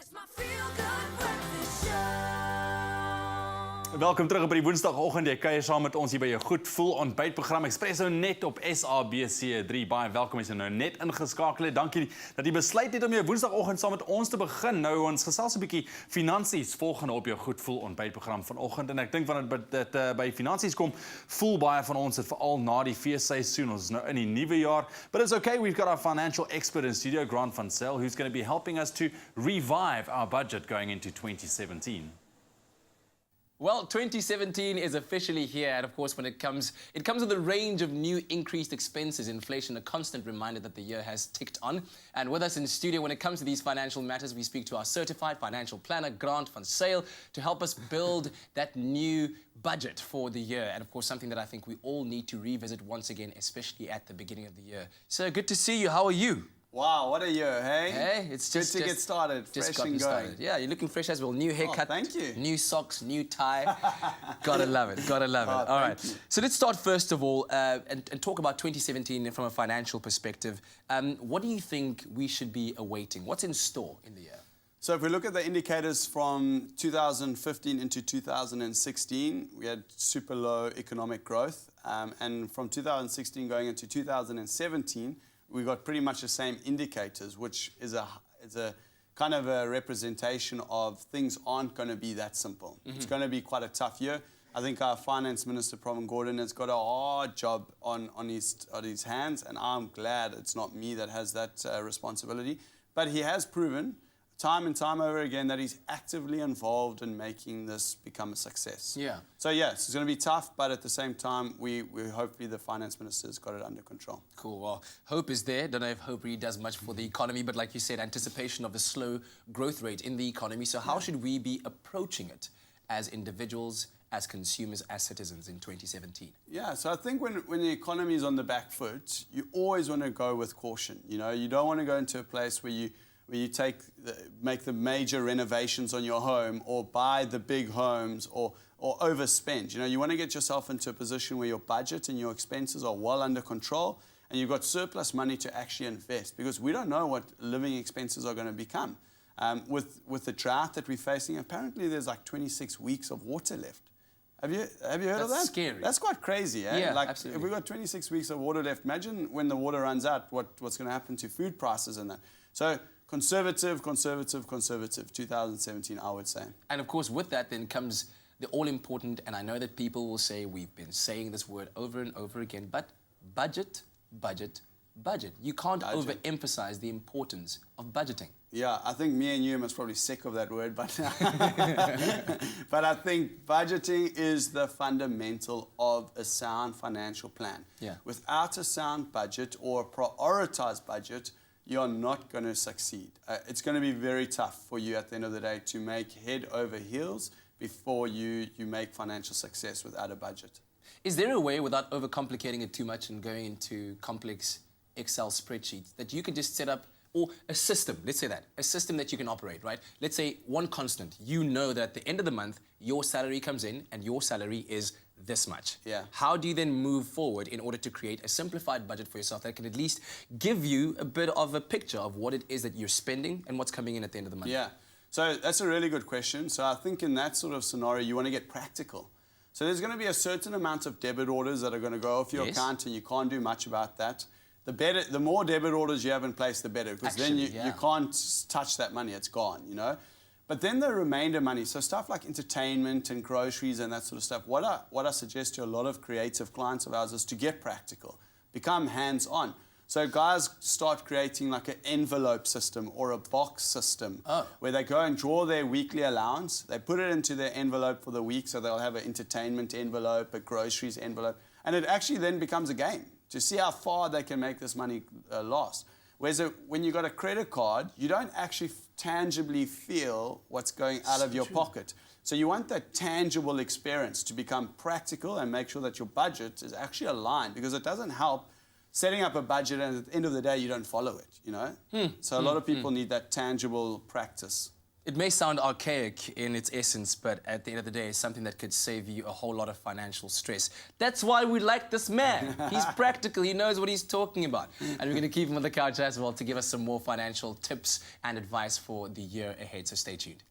It's my feel-good breakfast show. Welkom terug op die woensdagoggend. Jy kuier saam met ons hier by jou goed voel ontbytprogram Expresso net op SABC3. Baie welkom as jy nou net ingeskakel het. Dankie dat jy besluit het om jou woensdagoggend saam met ons te begin. Nou ons gesels 'n bietjie finansies volgende op jou goed voel ontbytprogram vanoggend en ek dink wanneer dit by finansies kom, voel baie van ons dit veral na die feesseisoen. Ons is nou in die nuwe jaar, but it's okay. We've got our financial expert in studio, Grant van Zyl, who's going to be helping us to revive our budget going into 2017. Well, 2017 is officially here, and of course, when it comes with a range of new increased expenses, inflation, a constant reminder that the year has ticked on. And with us in studio, when it comes to these financial matters, we speak to our certified financial planner, Grant van Zyl, to help us build that new budget for the year. And of course, something that I think we all need to revisit once again, especially at the beginning of the year. So good to see you. How are you? Wow, what a year, hey? Hey, it's good to get started, just fresh gotten and going. started. Yeah, you're looking fresh as well. New haircut, thank you. New socks, new tie. Gotta love it, gotta love it. All right, so let's start first of all and talk about 2017 from a financial perspective. What do you think we should be awaiting? What's in store in the year? So if we look at the indicators from 2015 into 2016, we had super low economic growth. And from 2016 going into 2017, we got pretty much the same indicators, which is a kind of a representation of things aren't going to be that simple. It's going to be quite a tough year. I think our Finance Minister, Pravin Gordhan, has got a hard job on his hands, and I'm glad it's not me that has that responsibility. But he has proven time and time over again that he's actively involved in making this become a success. Yeah. So yes, it's going to be tough, but at the same time, we hopefully the finance minister's got it under control. Cool. Well, hope is there. Don't know if hope really does much for the economy, but like you said, anticipation of a slow growth rate in the economy. So how should we be approaching it as individuals, as consumers, as citizens in 2017? Yeah, so I think when the economy is on the back foot, you always want to go with caution. You know, you don't want to go into a place where you make the major renovations on your home or buy the big homes or overspend. You know, you want to get yourself into a position where your budget and your expenses are well under control and you've got surplus money to actually invest, because we don't know what living expenses are going to become. With the drought that we're facing, apparently there's like 26 weeks of water left. Have you heard of that? That's scary. That's quite crazy, eh? Yeah, like absolutely. If we've got 26 weeks of water left, imagine when the water runs out, what's going to happen to food prices and that. So conservative, 2017, I would say. And of course, with that then comes the all-important, and I know that people will say we've been saying this word over and over again, but budget, budget, budget. You can't overemphasize the importance of budgeting. Yeah, I think me and you must probably sick of that word, but but I think budgeting is the fundamental of a sound financial plan. Yeah. Without a sound budget or a prioritized budget, you're not going to succeed. It's going to be very tough for you at the end of the day to make head over heels before you make financial success without a budget. Is there a way, without overcomplicating it too much and going into complex Excel spreadsheets, that you can just set up, or a system, let's say that, a system that you can operate, right? Let's say one constant. You know that at the end of the month, your salary comes in and your salary is this much. Yeah. How do you then move forward in order to create a simplified budget for yourself that can at least give you a bit of a picture of what it is that you're spending and what's coming in at the end of the month? Yeah, so that's a really good question. So I think in that sort of scenario, you want to get practical. So there's going to be a certain amount of debit orders that are going to go off your account, and you can't do much about that. The more debit orders you have in place, the better, because then you can't touch that money. It's gone, you know. But then the remainder money, so stuff like entertainment and groceries and that sort of stuff, what I suggest to a lot of creative clients of ours is to get practical, become hands-on. So guys start creating like an envelope system or a box system where they go and draw their weekly allowance. They put it into their envelope for the week, so they'll have an entertainment envelope, a groceries envelope, and it actually then becomes a game to see how far they can make this money last. Whereas when you've got a credit card, you don't actually tangibly feel what's going out of your pocket. So you want that tangible experience to become practical and make sure that your budget is actually aligned, because it doesn't help setting up a budget and at the end of the day you don't follow it, you know? So a lot of people need that tangible practice. It may sound archaic in its essence, but at the end of the day, it's something that could save you a whole lot of financial stress. That's why we like this man. He's practical, he knows what he's talking about. And we're going to keep him on the couch as well to give us some more financial tips and advice for the year ahead, so stay tuned.